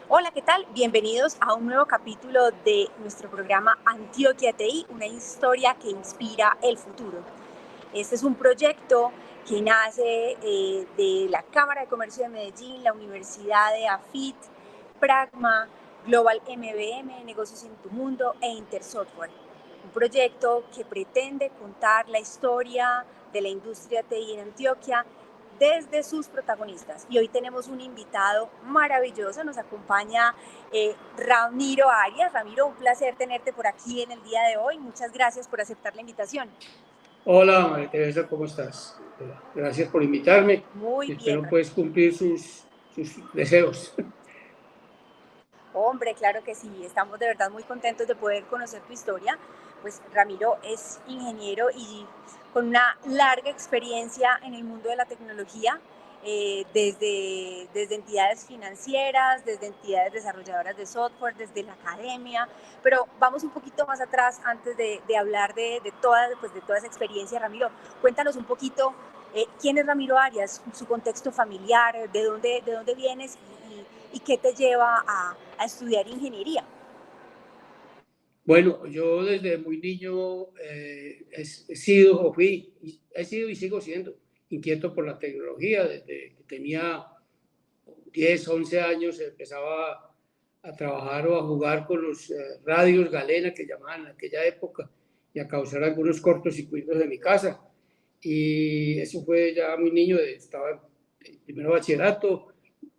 Hola, ¿qué tal? Bienvenidos a un nuevo capítulo de nuestro programa Antioquia TI, una historia que inspira el futuro. Este es un proyecto que nace de la Cámara de Comercio de Medellín, la Universidad de AFIT, Pragma, Global MBM, Negocios en tu Mundo e Intersoftware. Un proyecto que pretende contar la historia de la industria TI en Antioquia desde sus protagonistas. Y hoy tenemos un invitado maravilloso, nos acompaña Ramiro Arias. Ramiro, un placer tenerte por aquí en el día de hoy. Muchas gracias por aceptar la invitación. Hola, María Teresa, ¿cómo estás? Gracias por invitarme. Muy bien. Espero puedes cumplir sus deseos. Hombre, claro que sí, estamos de verdad muy contentos de poder conocer tu historia. Pues Ramiro es ingeniero y con una larga experiencia en el mundo de la tecnología, desde entidades financieras, desde entidades desarrolladoras de software, desde la academia, pero vamos un poquito más atrás antes de hablar de toda esa experiencia. Ramiro, cuéntanos un poquito quién es Ramiro Arias, su contexto familiar, de dónde vienes y qué te lleva a estudiar ingeniería. Bueno, yo desde muy niño he sido y sigo siendo inquieto por la tecnología. Desde que tenía 10, 11 años empezaba a trabajar o a jugar con los radios galena que llamaban en aquella época y a causar algunos cortocircuitos en mi casa. Y eso fue ya muy niño, estaba en primero bachillerato.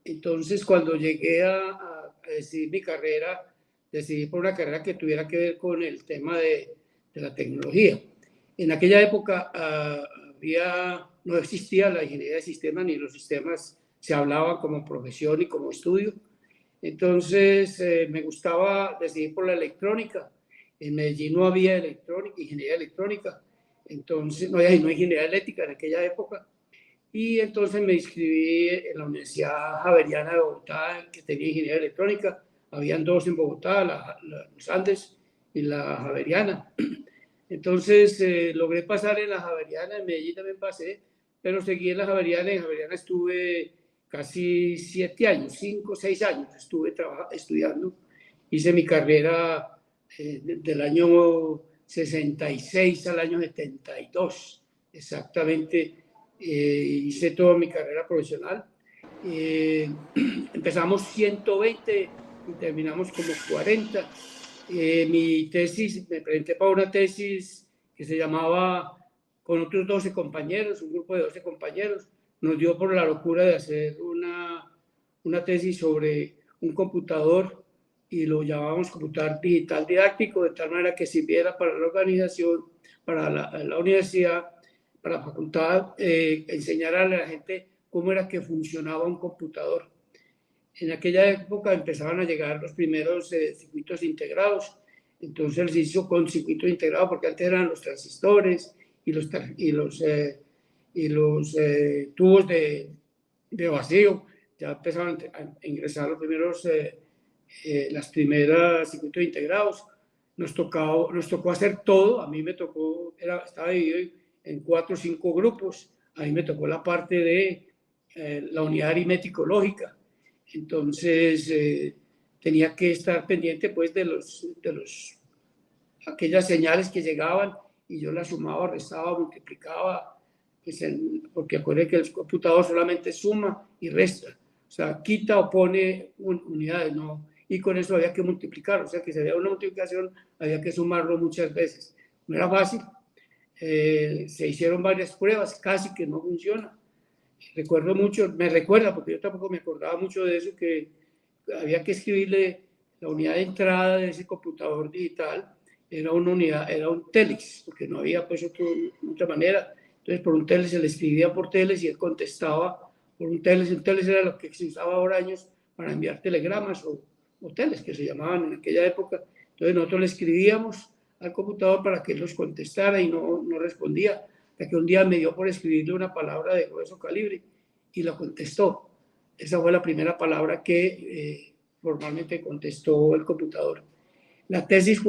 Entonces, cuando llegué a decidir mi carrera, decidí por una carrera que tuviera que ver con el tema de la tecnología. En aquella época no existía la ingeniería de sistemas, ni los sistemas se hablaban como profesión y como estudio. Entonces, me gustaba decidir por la electrónica. En Medellín no había ingeniería electrónica. Entonces, no había ingeniería eléctrica en aquella época. Y entonces me inscribí en la Universidad Javeriana de Bogotá, que tenía ingeniería electrónica. Habían dos en Bogotá, los Andes y la Javeriana. Entonces logré pasar en la Javeriana, en Medellín también pasé, pero seguí en la Javeriana. En Javeriana estuve casi 7 años, 5 o 6 años estuve estudiando. Hice mi carrera del año 66 al año 72, exactamente. Hice toda mi carrera profesional. Empezamos 120 y terminamos como 40. Mi tesis, me presenté para una tesis que se llamaba, con otros 12 compañeros, un grupo de 12 compañeros, nos dio por la locura de hacer una tesis sobre un computador y lo llamábamos computador digital didáctico, de tal manera que sirviera para la organización, para la universidad, para la facultad, enseñar a la gente cómo era que funcionaba un computador. En aquella época empezaban a llegar los primeros circuitos integrados, entonces se hizo con circuitos integrados porque antes eran los transistores y los tubos de vacío. Ya empezaban a ingresar los primeros las primeras circuitos integrados. Nos tocó hacer todo. A mí me tocó, estaba dividido en 4 o 5 grupos. A mí me tocó la parte de la unidad aritmético-lógica. Entonces tenía que estar pendiente pues aquellas señales que llegaban y yo las sumaba, restaba, multiplicaba, pues porque acuérdense que el computador solamente suma y resta. O sea, quita o pone unidades, ¿no? Y con eso había que multiplicar, o sea que si había una multiplicación había que sumarlo muchas veces. No era fácil, se hicieron varias pruebas, casi que no funciona. Recuerdo mucho, me recuerda, porque yo tampoco me acordaba mucho de eso, que había que escribirle la unidad de entrada de ese computador digital, era una unidad, era un telex, porque no había pues otra manera. Entonces por un telex se le escribía por telex y él contestaba por un telex. Un telex era lo que se usaba ahora años para enviar telegramas o telex, que se llamaban en aquella época. Entonces nosotros le escribíamos al computador para que él nos contestara y no respondía. Hasta que un día me dio por escribirle una palabra de grueso calibre y la contestó. Esa fue la primera palabra que formalmente contestó el computador. La tesis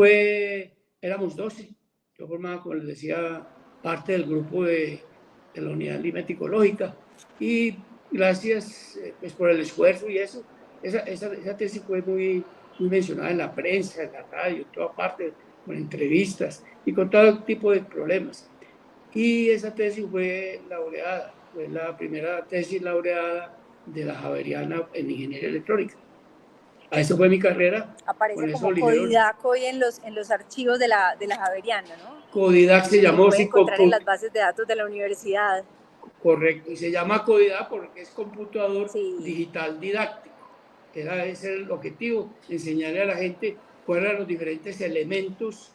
éramos 12. Yo formaba, como les decía, parte del grupo de la unidad aritmético-lógica. Y gracias pues, por el esfuerzo y eso, esa tesis fue muy mencionada en la prensa, en la radio, en toda parte, con entrevistas y con todo tipo de problemas. Y esa tesis fue laureada, fue la primera tesis laureada de la Javeriana en ingeniería electrónica. A eso fue mi carrera. Aparece como Codidac hoy en los archivos de la Javeriana, ¿no? Codidac se llamó. Se puede encontrar en las bases de datos de la universidad. Correcto, y se llama Codidac porque es computador digital didáctico. Ese era el objetivo, enseñarle a la gente cuáles eran los diferentes elementos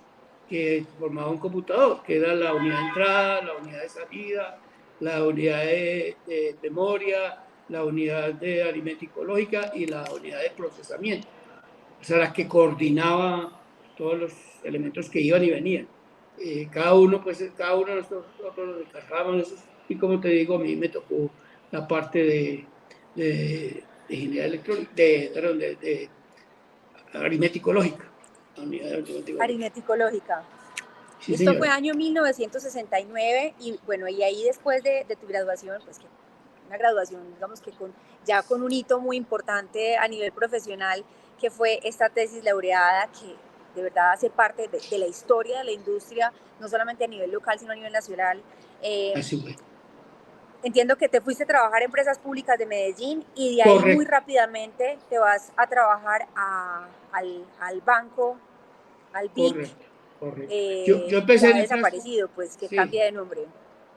que formaba un computador, que era la unidad de entrada, la unidad de salida, la unidad de memoria, la unidad de aritmética lógica y la unidad de procesamiento. O sea, la que coordinaba todos los elementos que iban y venían. Cada uno de nosotros nos encargábamos de eso. Y como te digo, a mí me tocó la parte de ingeniería electrónica, de aritmético-lógica. Aritmético-lógica. Sí, esto fue año 1969 y bueno, y ahí después de tu graduación, pues que una graduación, digamos que ya con un hito muy importante a nivel profesional, que fue esta tesis laureada que de verdad hace parte de la historia de la industria, no solamente a nivel local, sino a nivel nacional. Así fue. Entiendo que te fuiste a trabajar a empresas públicas de Medellín y de ahí muy rápidamente te vas a trabajar al banco, al BIC. Correcto. Yo empecé ya desaparecido, pues que cambie de nombre.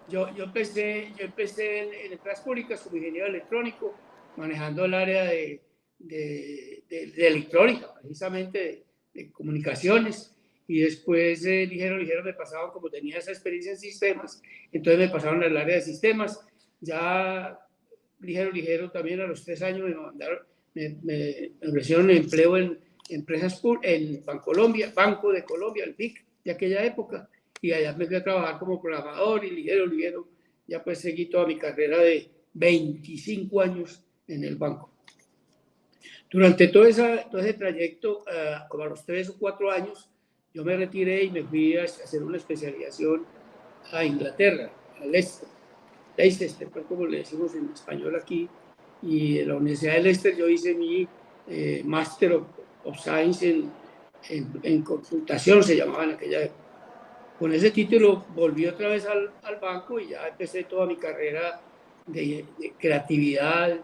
Yo empecé en empresas públicas como ingeniero electrónico, manejando el área de electrónica, precisamente de comunicaciones. Y después ligero me pasaron, como tenía esa experiencia en sistemas, entonces me pasaron al área de sistemas. Ya ligero también a los 3 años me ofrecieron empleo en empresas en Banco de Colombia, el BIC de aquella época, y allá me fui a trabajar como programador y ligero, ya pues seguí toda mi carrera de 25 años en el banco. Durante todo ese trayecto, como a los 3 o 4 años, yo me retiré y me fui a hacer una especialización a Inglaterra, a Leicester, pues como le decimos en español aquí, y en la Universidad de Leicester yo hice mi Master of Science en computación, se llamaba en aquella época. Con ese título volví otra vez al banco y ya empecé toda mi carrera de creatividad,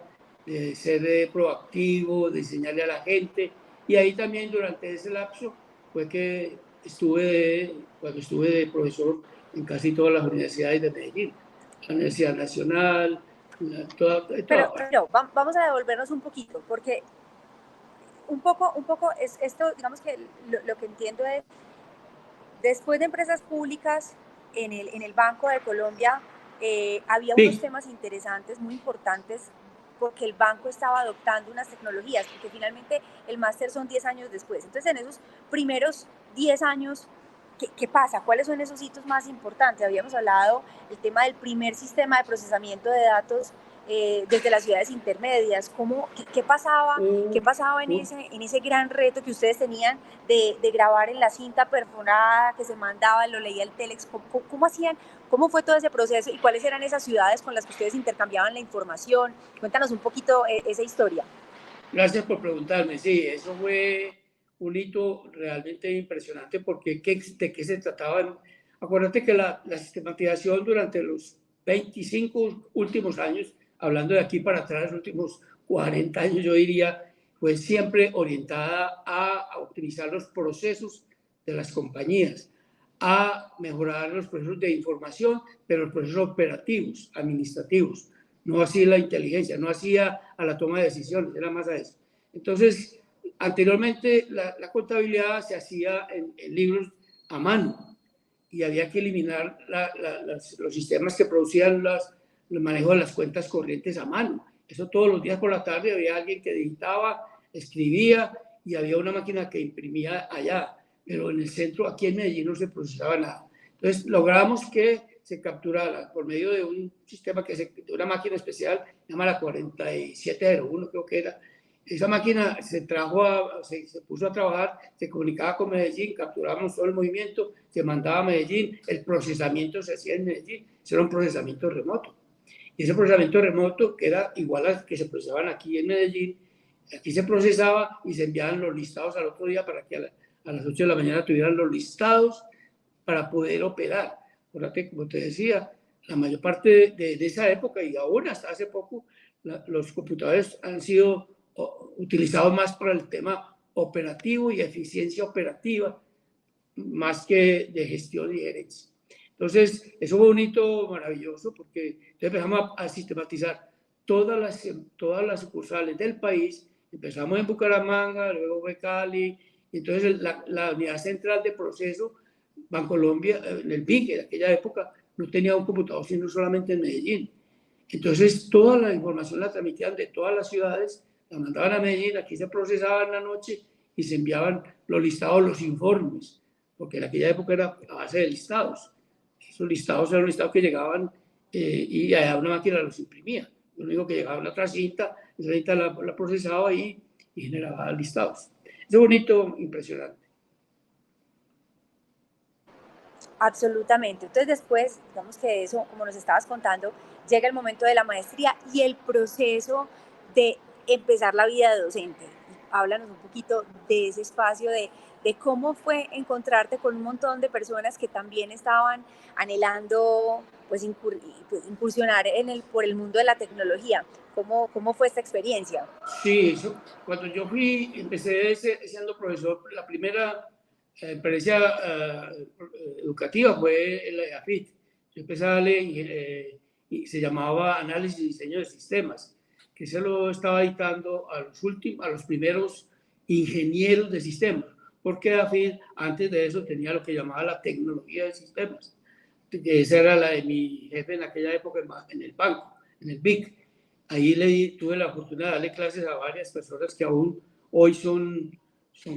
de ser proactivo, de enseñarle a la gente. Y ahí también durante ese lapso fue que cuando estuve de profesor en casi todas las universidades de Medellín, la Universidad Nacional, toda. Pero vamos a devolvernos un poquito, porque un poco es esto, digamos que lo que entiendo es, después de empresas públicas en el Banco de Colombia, había unos temas interesantes, muy importantes, porque el banco estaba adoptando unas tecnologías, porque finalmente el máster son 10 años después. Entonces, en esos primeros 10 años, ¿qué pasa? ¿Cuáles son esos hitos más importantes? Habíamos hablado del tema del primer sistema de procesamiento de datos desde las ciudades intermedias. ¿Qué pasaba en ese gran reto que ustedes tenían de grabar en la cinta perforada que se mandaba, lo leía el Telex? ¿Cómo hacían? ¿Cómo fue todo ese proceso y cuáles eran esas ciudades con las que ustedes intercambiaban la información? Cuéntanos un poquito esa historia. Gracias por preguntarme. Sí, eso fue un hito realmente impresionante porque ¿de qué se trataba? Acuérdate que la sistematización durante los 25 últimos años, hablando de aquí para atrás, los últimos 40 años, yo diría, pues siempre orientada a optimizar los procesos de las compañías, a mejorar los procesos de información, pero los procesos operativos, administrativos. No hacía la inteligencia, no hacía a la toma de decisiones, era más a eso. Entonces, anteriormente la contabilidad se hacía en libros a mano y había que eliminar los sistemas que producían el manejo de las cuentas corrientes a mano. Eso todos los días por la tarde había alguien que editaba, escribía y había una máquina que imprimía allá, pero en el centro, aquí en Medellín, no se procesaba nada. Entonces, logramos que se capturara por medio de un sistema de una máquina especial, llamada 4701, creo que era. Esa máquina se puso a trabajar, se comunicaba con Medellín, capturábamos todo el movimiento, se mandaba a Medellín, el procesamiento se hacía en Medellín, eso era un procesamiento remoto. Y ese procesamiento remoto, que era igual al que se procesaban aquí en Medellín, Aquí se procesaba y se enviaban los listados al otro día para que a las 8 de la mañana tuvieran los listados para poder operar. Acuérdate, como te decía, la mayor parte de esa época y aún hasta hace poco, los computadores han sido utilizados más para el tema operativo y eficiencia operativa, más que de gestión y gerencia. Entonces, eso fue un hito maravilloso porque empezamos a sistematizar todas las sucursales del país. Empezamos en Bucaramanga, luego fue Cali, entonces la unidad central de proceso, Bancolombia, en el BIC, en aquella época, no tenía un computador, sino solamente en Medellín. Entonces, toda la información la transmitían de todas las ciudades, la mandaban a Medellín, aquí se procesaba en la noche y se enviaban los listados, los informes, porque en aquella época era a base de listados. Esos listados eran listados que llegaban y allá una máquina los imprimía. Lo único que llegaba a una otra cinta, esa cinta la procesaba y generaba listados. Es bonito, impresionante. Absolutamente. Entonces después, digamos que eso, como nos estabas contando, llega el momento de la maestría y el proceso de empezar la vida de docente. Háblanos un poquito de ese espacio, de cómo fue encontrarte con un montón de personas que también estaban anhelando pues, incursionar por el mundo de la tecnología. ¿Cómo fue esta experiencia? Sí, cuando yo empecé siendo profesor, la primera experiencia educativa fue en la EAFIT. Yo empecé a darle y se llamaba Análisis y Diseño de Sistemas, que se lo estaba dictando a los primeros ingenieros de sistemas, porque EAFIT antes de eso tenía lo que llamaba la tecnología de sistemas. Esa era la de mi jefe en aquella época en el banco, en el BIC. Ahí tuve la oportunidad de darle clases a varias personas que aún hoy son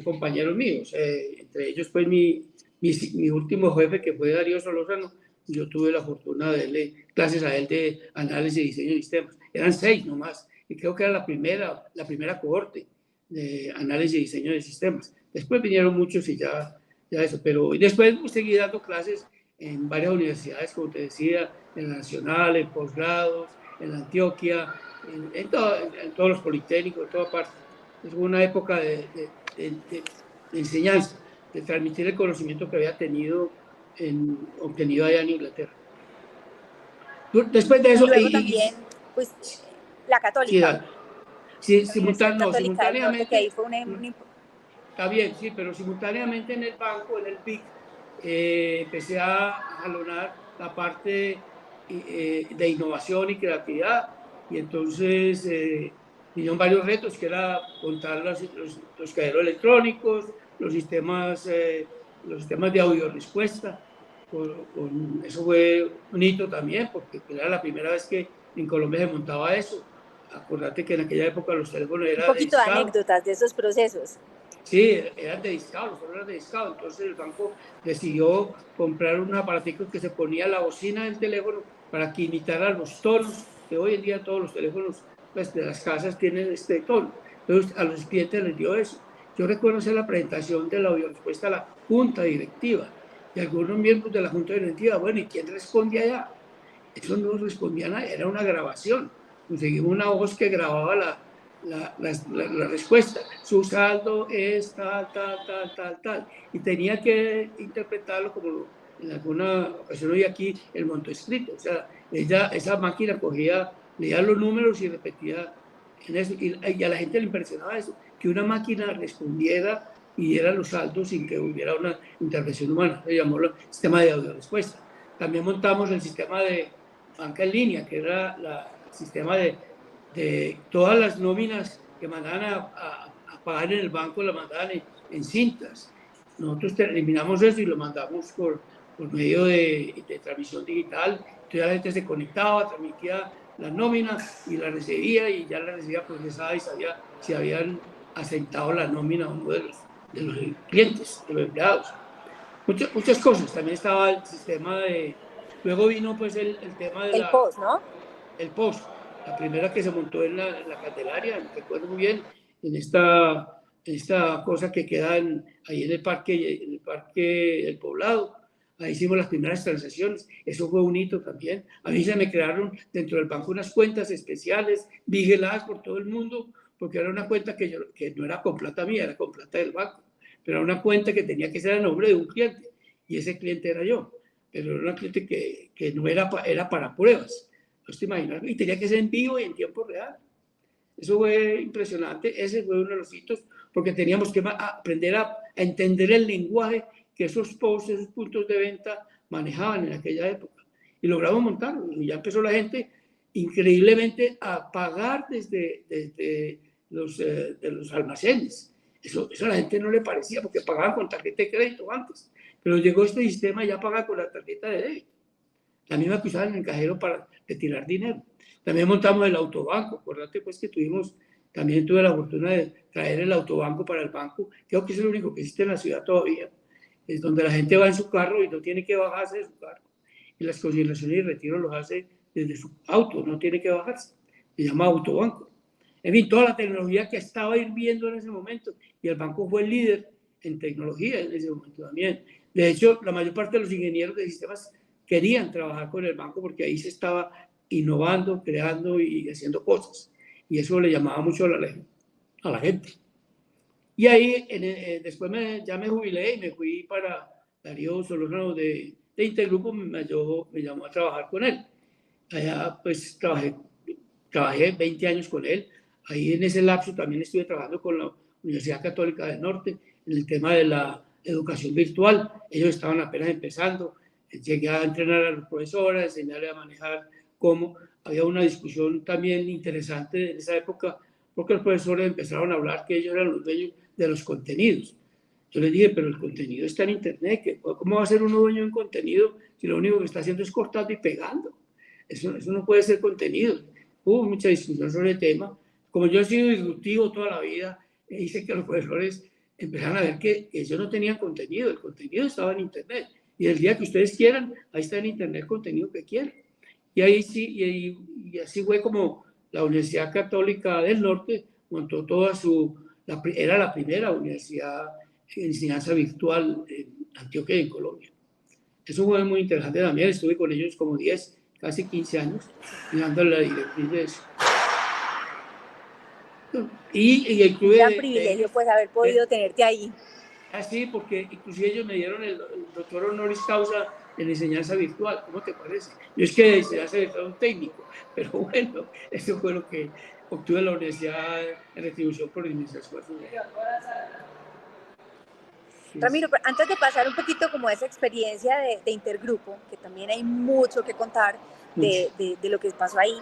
compañeros míos. Entre ellos, pues, mi último jefe, que fue Darío Solórzano, yo tuve la fortuna de darle clases a él de análisis y diseño de sistemas. Eran 6 nomás, y creo que era la primera cohorte de análisis y diseño de sistemas. Después vinieron muchos y ya eso, pero después seguí dando clases en varias universidades, como te decía, en la Nacional, en posgrados, en la Antioquia, en todos los politécnicos, en toda parte. Es una época de enseñanza, de transmitir el conocimiento que había obtenido allá en Inglaterra. Después de eso... Y luego también, pues, la católica. Sí, simultáneamente. Que ahí fue Está bien, sí, pero simultáneamente en el banco, en el PIC, empecé a jalonar la parte de innovación y creatividad, y entonces vinieron varios retos, que era montar los cajeros electrónicos, los sistemas de audio respuesta. Eso fue un hito también, porque era la primera vez que en Colombia se montaba eso. Acordate que en aquella época los teléfonos eran... Un poquito de anécdotas de esos procesos. Sí, eran de discado, los teléfonos eran de discado. Entonces el banco decidió comprar un aparatico que se ponía a la bocina del teléfono para que imitara los tonos, que hoy en día todos los teléfonos, pues, de las casas tienen este tono. Entonces a los clientes les dio eso. Yo recuerdo hacer la presentación de la audiorespuesta a la junta directiva, y algunos miembros de la junta directiva, bueno, ¿y quién responde allá? Eso no respondía a nadie, era una grabación. Conseguimos una voz que grababa la respuesta. Su saldo es tal. Y tenía que interpretarlo como en alguna ocasión hoy aquí el monto escrito. O sea, esa máquina leía los números y repetía en eso. Y a la gente le impresionaba eso, que una máquina respondiera y diera los saldos sin que hubiera una intervención humana. Se llamó el sistema de audio respuesta. También montamos el sistema de banca en línea, que era el sistema de todas las nóminas que mandaban a pagar en el banco, las mandaban en cintas. Nosotros eliminamos eso y lo mandamos por medio de transmisión digital. Entonces la gente se conectaba, transmitía la nómina y la recibía, y ya la recibía procesada y sabía si habían asentado la nómina a uno de los clientes, de los empleados. Muchas cosas. También estaba el sistema de... Luego vino pues el tema de el POS, ¿no? El POS, la primera que se montó en la Candelaria, recuerdo muy bien, en esta cosa que queda ahí en el parque del Poblado. Ahí hicimos las primeras transacciones. Eso fue un hito también. A mí se me crearon dentro del banco unas cuentas especiales, vigiladas por todo el mundo, porque era una cuenta que no era con plata mía, era con plata del banco, pero era una cuenta que tenía que ser a nombre de un cliente, y ese cliente era yo, pero era una cliente que no era, era para pruebas, no te imaginas, y tenía que ser en vivo y en tiempo real. Eso fue impresionante, ese fue uno de los hitos, porque teníamos que aprender a entender el lenguaje que esos posts, esos puntos de venta manejaban en aquella época. Y logramos montarlo, y ya empezó la gente increíblemente a pagar desde los almacenes. Eso a la gente no le parecía, porque pagaban con tarjeta de crédito antes. Pero llegó este sistema y ya paga con la tarjeta de débito, la misma que usaban en el cajero para retirar dinero. También montamos el autobanco. Acuérdate pues que también tuve la fortuna de traer el autobanco para el banco. Creo que es el único que existe en la ciudad todavía. Es donde la gente va en su carro y no tiene que bajarse de su carro. Y las consignaciones y retiros los hace desde su auto, no tiene que bajarse. Se llama autobanco. En fin, toda la tecnología que estaba hirviendo en ese momento. Y el banco fue el líder en tecnología en ese momento también. De hecho, la mayor parte de los ingenieros de sistemas querían trabajar con el banco porque ahí se estaba innovando, creando y haciendo cosas. Y eso le llamaba mucho a la gente. Y ahí, después ya me jubilé y me fui para Darío Solórzano de Intergrupo, me llamó a trabajar con él. Allá pues trabajé 20 años con él. Ahí en ese lapso también estuve trabajando con la Universidad Católica del Norte en el tema de la educación virtual. Ellos estaban apenas empezando. Llegué a entrenar a los profesores, a enseñarles a manejar cómo. Había una discusión también interesante en esa época, porque los profesores empezaron a hablar que ellos eran los dueños de los contenidos. Yo les dije, pero el contenido está en Internet. ¿Cómo va a ser uno dueño de un contenido si lo único que está haciendo es cortando y pegando? Eso no puede ser contenido. Hubo mucha discusión sobre el tema. Como yo he sido disruptivo toda la vida, hice que los profesores empezaran a ver que ellos no tenían contenido. El contenido estaba en Internet. Y el día que ustedes quieran, ahí está en Internet el contenido que quieran. Y ahí sí, y así fue como la Universidad Católica del Norte montó era la primera universidad de enseñanza virtual en Antioquia, en Colombia. Eso fue muy interesante también. Estuve con ellos como 10, casi 15 años, dando la directriz de eso. Y el club un gran privilegio pues haber podido tenerte ahí. Sí, porque inclusive ellos me dieron el doctor honoris causa en enseñanza virtual. ¿Cómo te parece? Yo es que enseñanza virtual un técnico, pero bueno, eso fue lo que obtuve en la universidad en retribución por mis esfuerzos. Ramiro, antes de pasar un poquito como esa experiencia de Intergrupo, que también hay mucho que contar de lo que pasó ahí,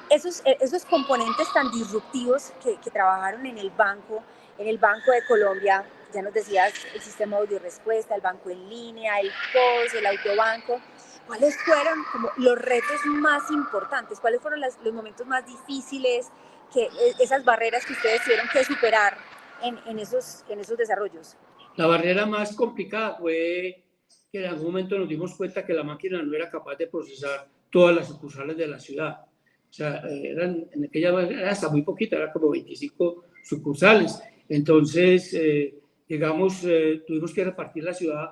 esos componentes tan disruptivos que trabajaron en el Banco de Colombia, ya nos decías el sistema de audio-respuesta, el banco en línea, el POS, el autobanco, ¿cuáles fueron como los retos más importantes? ¿Cuáles fueron los momentos más difíciles, esas barreras que ustedes tuvieron que superar en esos desarrollos? La barrera más complicada fue que en algún momento nos dimos cuenta que la máquina no era capaz de procesar todas las sucursales de la ciudad. O sea, en aquella era hasta muy poquita, era como 25 sucursales. Entonces, tuvimos que repartir la ciudad,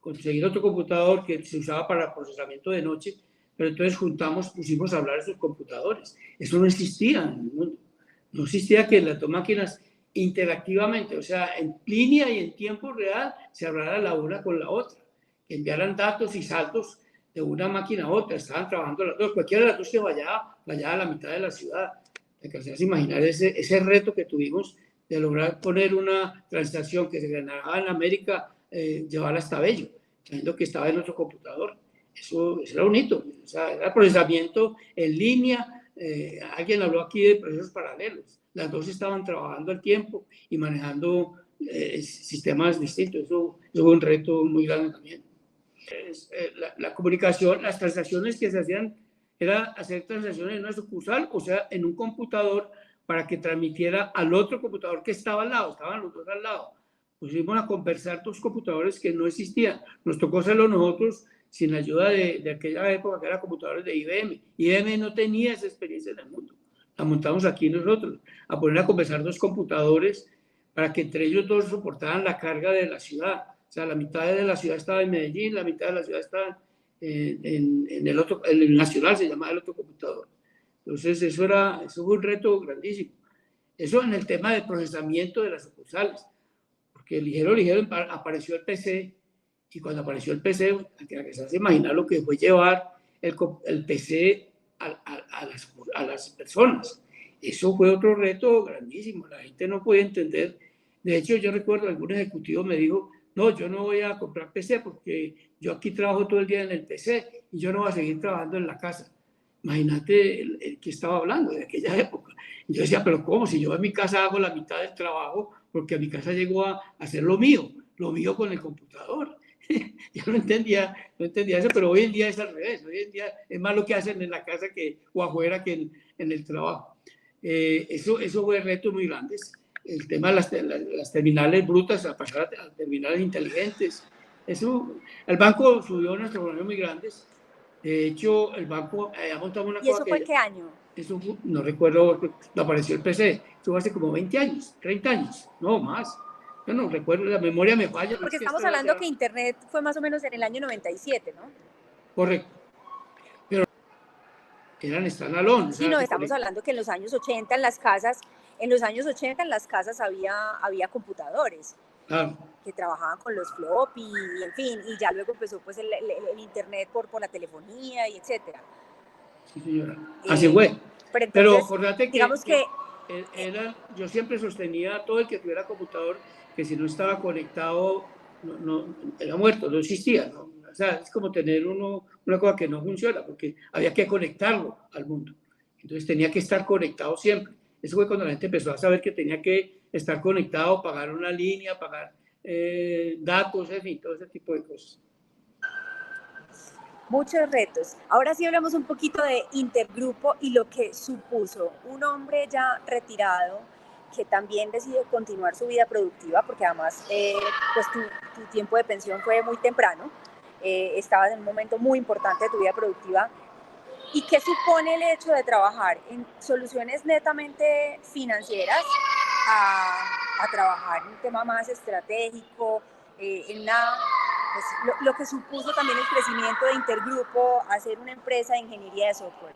conseguir otro computador que se usaba para procesamiento de noche, pero entonces pusimos a hablar de esos computadores. Eso no existía en el mundo. No existía que las dos máquinas interactivamente, o sea, en línea y en tiempo real, se hablara la una con la otra, que enviaran datos y saltos de una máquina a otra, estaban trabajando las dos, cualquiera de las dos que vaya a la mitad de la ciudad. Te alcanzas a imaginar ese reto que tuvimos de lograr poner una transacción que se ganaba en América, llevarla hasta Bello, sabiendo que estaba en otro computador. Eso era un hito, o sea, era procesamiento en línea. Alguien habló aquí de procesos paralelos. Las dos estaban trabajando al tiempo y manejando sistemas distintos. Eso fue un reto muy grande también. La comunicación, las transacciones que se hacían, era hacer transacciones en una sucursal, o sea, en un computador, para que transmitiera al otro computador que estaba al lado, estaban los dos al lado. Pusimos a conversar dos computadores que no existían. Nos tocó hacerlo nosotros sin la ayuda de aquella época que eran computadores de IBM. IBM no tenía esa experiencia en el mundo. La montamos aquí nosotros, a poner a conversar dos computadores para que entre ellos dos soportaran la carga de la ciudad. O sea, la mitad de la ciudad estaba en Medellín, la mitad de la ciudad estaba en el otro, el Nacional se llamaba el otro computador. Entonces, eso fue un reto grandísimo. Eso en el tema del procesamiento de las sucursales, porque ligero apareció el PC, y cuando apareció el PC, que se hace imaginar lo que fue llevar el PC a las personas. Eso fue otro reto grandísimo, la gente no puede entender. De hecho, yo recuerdo algún ejecutivo me dijo, no, yo no voy a comprar PC porque yo aquí trabajo todo el día en el PC y yo no voy a seguir trabajando en la casa. Imagínate el que estaba hablando de aquella época. Y yo decía, pero ¿cómo? Si yo en mi casa hago la mitad del trabajo, porque a mi casa llegó a hacer lo mío con el computador. Yo no entendía eso, pero hoy en día es al revés. Hoy en día es más lo que hacen en la casa o afuera que en el trabajo. Eso fue retos muy grandes. El tema de las terminales brutas a pasar a terminales inteligentes. El banco subió unas transformaciones muy grandes. De hecho, el banco ha montado una cosa. ¿Y eso fue qué año? Eso no recuerdo, no apareció el PC. Eso hace como 20 años, 30 años, no más. Yo no recuerdo, la memoria me falla. Porque estamos hablando que Internet fue más o menos en el año 97, ¿no? Correcto. Pero eran standalone. Sí, no, estamos hablando que en los años 80 en las casas, había computadores. Claro. Que trabajaban con los floppy, y en fin, y ya luego empezó pues el Internet por la telefonía y etcétera. Sí, señora. Así fue. Pero acordate que, digamos que yo siempre sostenía a todo el que tuviera computador que si no estaba conectado, no era muerto, no existía, ¿no? O sea, es como tener una cosa que no funciona, porque había que conectarlo al mundo. Entonces tenía que estar conectado siempre. Eso fue cuando la gente empezó a saber que tenía que estar conectado, pagar una línea, pagar datos, en fin, todo ese tipo de cosas. Muchos retos. Ahora sí hablamos un poquito de Intergrupo y lo que supuso. Un hombre ya retirado que también decidió continuar su vida productiva, porque además pues tu tiempo de pensión fue muy temprano, estabas en un momento muy importante de tu vida productiva. ¿Y qué supone el hecho de trabajar en soluciones netamente financieras a trabajar en un tema más estratégico, pues, lo que supuso también el crecimiento de Intergrupo a ser una empresa de ingeniería de software?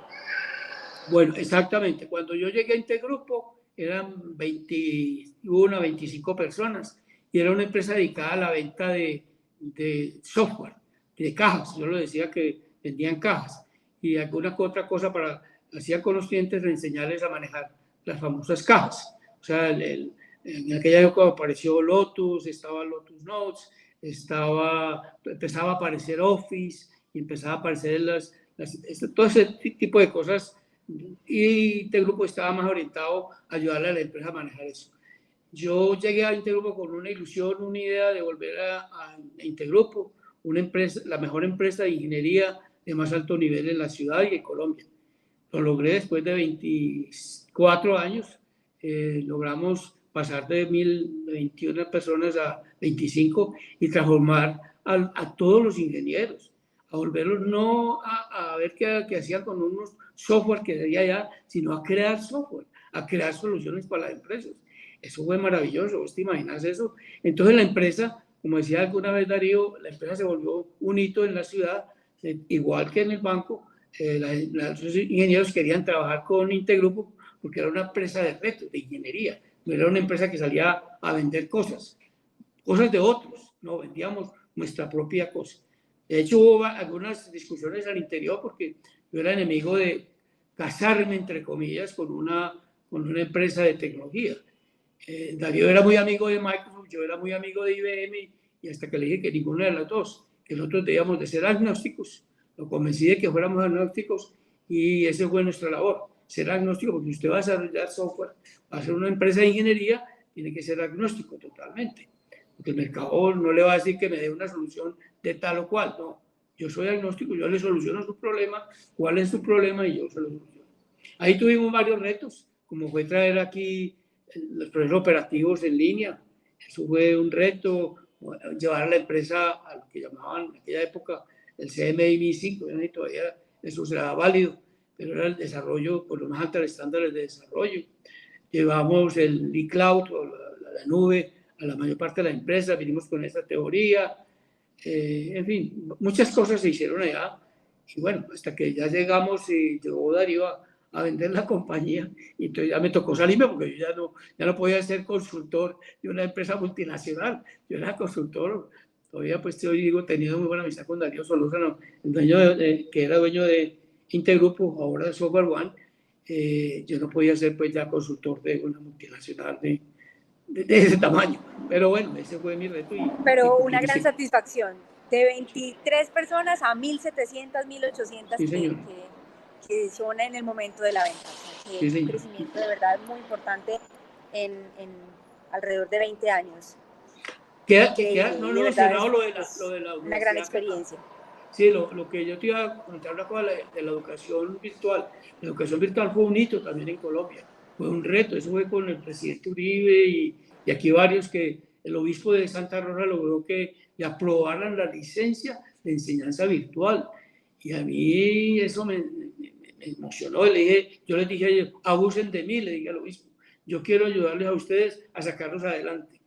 Bueno, exactamente. Cuando yo llegué a Intergrupo eran 21, 25 personas y era una empresa dedicada a la venta de software, de cajas. Yo lo decía que vendían cajas y alguna otra cosa hacía con los clientes de enseñarles a manejar las famosas cajas. O sea, en aquella época apareció Lotus, estaba Lotus Notes, empezaba a aparecer Office y empezaba a aparecer todo ese tipo de cosas, y Intergrupo estaba más orientado a ayudarle a la empresa a manejar eso. Yo llegué a Intergrupo con una ilusión, una idea de volver a Intergrupo, una empresa, la mejor empresa de ingeniería de más alto nivel en la ciudad y en Colombia. Lo logré después de 24 años. Logramos pasar de 21 personas a 25 y transformar a todos los ingenieros, a volverlos no a ver qué hacían con unos software que había allá, sino a crear software, a crear soluciones para las empresas. Eso fue maravilloso, ¿vos te imaginas eso? Entonces la empresa, como decía alguna vez Darío, la empresa se volvió un hito en la ciudad, igual que en el banco. Los ingenieros querían trabajar con Intergrupo porque era una empresa de retos, de ingeniería, no era una empresa que salía a vender cosas de otros, no, vendíamos nuestra propia cosa. De hecho, hubo algunas discusiones al interior porque yo era enemigo de casarme, entre comillas, con una empresa de tecnología. Darío era muy amigo de Microsoft, yo era muy amigo de IBM, y hasta que le dije que ninguna de las dos, que nosotros debíamos de ser agnósticos. Lo convencí de que fuéramos agnósticos y esa fue nuestra labor, ser agnóstico, porque usted va a desarrollar software, va a ser una empresa de ingeniería, tiene que ser agnóstico totalmente, porque el mercado no le va a decir que me dé una solución de tal o cual, no. Yo soy agnóstico, yo le soluciono su problema, cuál es su problema y yo se lo soluciono. Ahí tuvimos varios retos, como fue traer aquí los procesos operativos en línea. Eso fue un reto, llevar a la empresa a lo que llamaban en aquella época el CMI 5, y todavía eso será válido, pero era el desarrollo por los más altos estándares de desarrollo. Llevamos el e-cloud, o la nube, a la mayor parte de la empresa, vinimos con esa teoría, en fin, muchas cosas se hicieron allá, y bueno, hasta que ya llegamos y llegó Darío a a vender la compañía, y entonces ya me tocó salirme porque yo ya no podía ser consultor de una empresa multinacional, yo era consultor, todavía pues hoy digo, he tenido muy buena amistad con Darío Solórzano, el dueño que era dueño de Intergrupo, ahora de Software One. Yo no podía ser pues ya consultor de una multinacional de ese tamaño, pero bueno, ese fue mi reto y Pero cumplí una mi gran ciclo. satisfacción, de 23 personas a 1700, 1800 Sí, señor. que son en el momento de la venta. O sea, que Sí, un señor. crecimiento de verdad muy importante en alrededor de 20 años. No Increíble, y de hemos verdad mencionado lo es de la una gran universidad acá. experiencia. Sí, lo que yo te iba a contar una cosa de la educación virtual. La educación virtual fue un hito también en Colombia. Fue un reto. Eso fue con el presidente Uribe y aquí varios que el obispo de Santa Rosa logró que le aprobaran la licencia de enseñanza virtual. Y a mí eso me emocionó. Yo les dije a ellos, abusen de mí, le dije al obispo. Yo quiero ayudarles a ustedes a sacarlos adelante.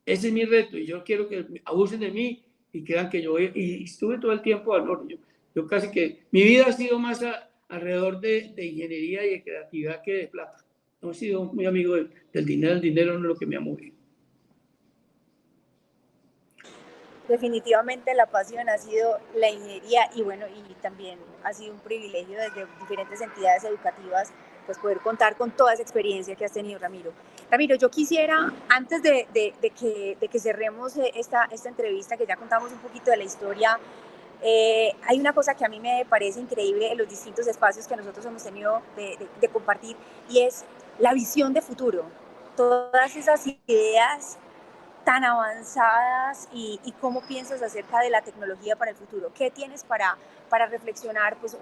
Ese es mi reto y yo quiero que abusen de mí y crean que yo voy. Y estuve todo el tiempo al norte. Yo casi que mi vida ha sido más alrededor de ingeniería y de creatividad que de plata. No he sido muy amigo del dinero. El dinero no es lo que me ha movido. Definitivamente la pasión ha sido la ingeniería y bueno, y también ha sido un privilegio desde diferentes entidades educativas pues poder contar con toda esa experiencia que has tenido, Ramiro. Ramiro, yo quisiera, antes de que cerremos esta entrevista, que ya contamos un poquito de la historia, hay una cosa que a mí me parece increíble en los distintos espacios que nosotros hemos tenido de compartir, y es la visión de futuro. Todas esas ideas tan avanzadas y cómo piensas acerca de la tecnología para el futuro. ¿Qué tienes para reflexionar? Pues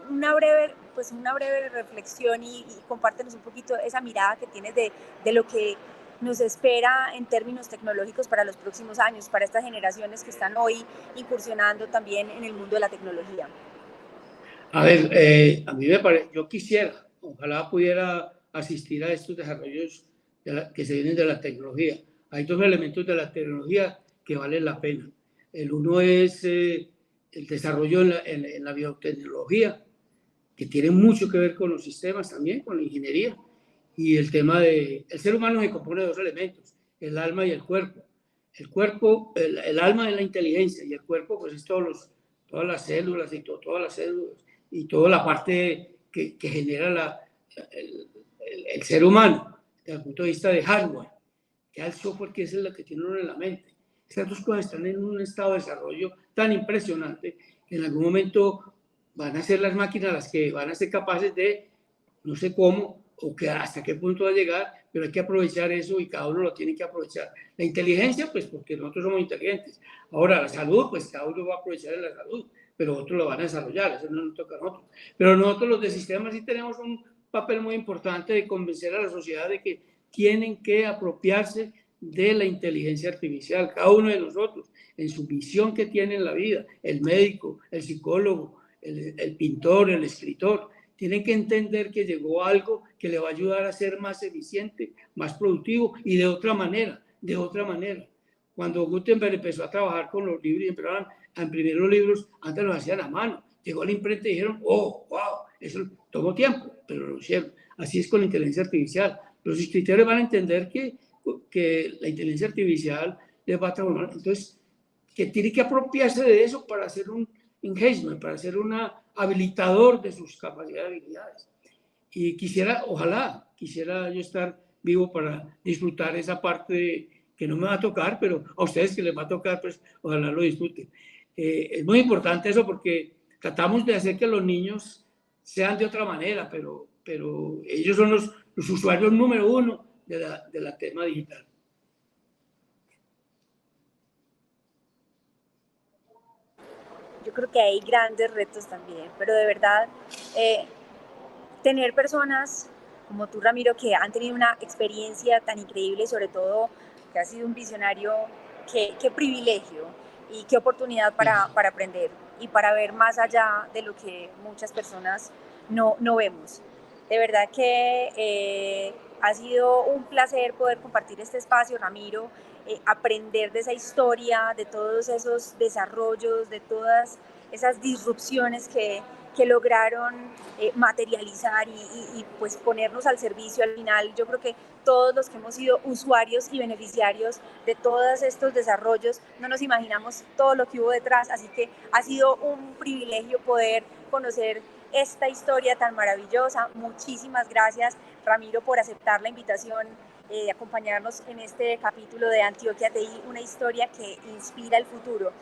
una breve reflexión y compártenos un poquito esa mirada que tienes de lo que nos espera en términos tecnológicos para los próximos años, para estas generaciones que están hoy incursionando también en el mundo de la tecnología. A ver, a mí me parece, yo quisiera, ojalá pudiera asistir a estos desarrollos que se vienen de la tecnología. Hay dos elementos de la tecnología que valen la pena. El uno es el desarrollo en la biotecnología, que tiene mucho que ver con los sistemas también, con la ingeniería. Y el tema de, el ser humano se compone de dos elementos, el alma y el cuerpo. El cuerpo, el alma es la inteligencia y el cuerpo pues es todas las células y todas las células y toda la parte que genera el ser humano desde el punto de vista de hardware, ya el software que es lo que tiene uno en la mente. Estas dos cosas están en un estado de desarrollo tan impresionante que en algún momento van a ser las máquinas las que van a ser capaces de, no sé cómo o que hasta qué punto va a llegar, pero hay que aprovechar eso y cada uno lo tiene que aprovechar. La inteligencia, pues porque nosotros somos inteligentes. Ahora, la salud, pues cada uno va a aprovechar en la salud, pero otros lo van a desarrollar, eso no nos toca a nosotros. Pero nosotros los de sistemas sí tenemos un papel muy importante de convencer a la sociedad de que tienen que apropiarse de la inteligencia artificial, cada uno de nosotros, en su visión que tiene en la vida, el médico, el psicólogo, el pintor, el escritor, tienen que entender que llegó algo que le va a ayudar a ser más eficiente, más productivo y de otra manera, de otra manera. Cuando Gutenberg empezó a trabajar con los libros y empezaron a imprimir los libros, antes los hacían a mano. Llegó la imprenta y dijeron, oh, wow, eso tomó tiempo, pero lo hicieron. Así es con la inteligencia artificial. Los escritores van a entender que la inteligencia artificial les va a transformar. Entonces, que tiene que apropiarse de eso para hacer un engagement, para ser un habilitador de sus capacidades y habilidades. Y ojalá, quisiera yo estar vivo para disfrutar esa parte que no me va a tocar, pero a ustedes que les va a tocar, pues ojalá lo disfruten. Es muy importante eso porque tratamos de hacer que los niños sean de otra manera, pero ellos son los usuarios número uno de la tema digital. Yo creo que hay grandes retos también, pero de verdad, tener personas como tú, Ramiro, que han tenido una experiencia tan increíble y sobre todo que has sido un visionario, qué privilegio y qué oportunidad para aprender y para ver más allá de lo que muchas personas no vemos. De verdad que ha sido un placer poder compartir este espacio, Ramiro, aprender de esa historia, de todos esos desarrollos, de todas esas disrupciones que que lograron materializar y pues ponernos al servicio al final. Yo creo que todos los que hemos sido usuarios y beneficiarios de todos estos desarrollos no nos imaginamos todo lo que hubo detrás, así que ha sido un privilegio poder conocer esta historia tan maravillosa. Muchísimas gracias, Ramiro, por aceptar la invitación de acompañarnos en este capítulo de Antioquia TI, una historia que inspira el futuro.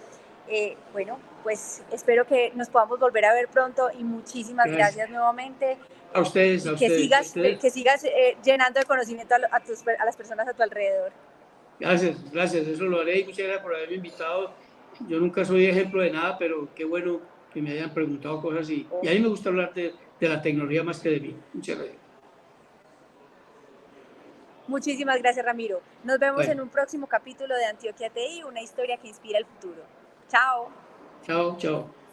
Bueno, pues espero que nos podamos volver a ver pronto y muchísimas gracias nuevamente. A ustedes, y a que ustedes. sigas llenando de conocimiento a las personas a tu alrededor. Gracias, gracias, eso lo haré y muchas gracias por haberme invitado. Yo nunca soy ejemplo de nada, pero qué bueno que me hayan preguntado cosas y a mí me gusta hablar de la tecnología más que de mí. Muchas gracias. Muchísimas gracias, Ramiro. Nos vemos en Bueno, un próximo capítulo de Antioquia TI, una historia que inspira el futuro. Chao. chao, chao.